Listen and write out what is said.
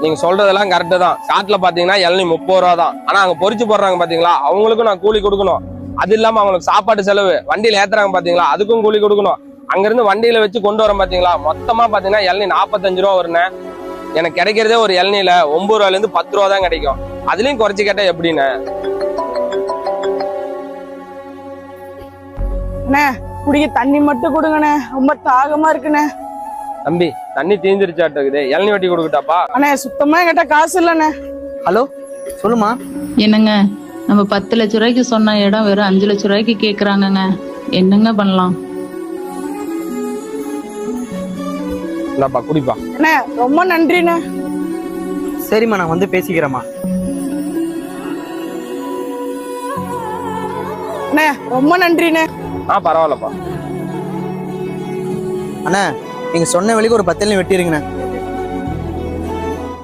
நீங்க சொல்றதெல்லாம் கரெக்டு தான். காட்டுல பாத்தீங்கன்னா இளநீ 30 ரூபா தான். ஆனா அங்க பொரிச்சு போடுறாங்க பாத்தீங்களா, அவங்களுக்கும் நான் கூலி கொடுக்கணும். அது இல்லாம அவங்களுக்கு சாப்பாட்டு செலவு, வண்டியில ஏத்துறாங்க பாத்தீங்களா, அதுக்கும் கூலி கொடுக்கணும். அங்க இருந்து வண்டியில வச்சு கொண்டு வரோம் பாத்தீங்களா, மொத்தமா பாத்தீங்கன்னா இளநீ 45 ரூபா வருண்ணே. எனக்கு கிடைக்கிறதே ஒரு இளநீல 9 ரூபாயில இருந்து 10 ரூபா தான் கிடைக்கும். அதுலயும் குறைச்சு கேட்டா எப்படின்னு? அண்ணே குடிக்க தண்ணி மட்டும் கொடுங்கண்ணே, ரொம்ப தாகமா இருக்குண்ணே. தம்பி தண்ணி தீந்துருச்சாட்டு இருக்குது, இளநீ வெட்டி கொடுக்கட்டாப்பா? அண்ணே சுத்தமா என்கிட்ட காசு இல்லண்ணே. ஹலோ சொல்லுமா. என்னங்க நம்ம 10 லட்ச ரூபாய்க்கு சொன்ன இடம் வெறும் 5 லட்ச ரூபாய்க்கு கேக்குறாங்கங்க. என்னங்க பண்ணலாம்? இல்லப்பா குடிப்பா. அண்ணே ரொம்ப நன்றிண்ணே. சரிம்மா நான் வந்து பேசிக்கிறேம்மா. அண்ணே ரொம்ப நன்றிண்ணே. பரவாயில்லப்பா. அண்ணா நீங்க சொன்ன வழிக்கு ஒரு 10 இளநீ வெட்டிருங்கண்ணே.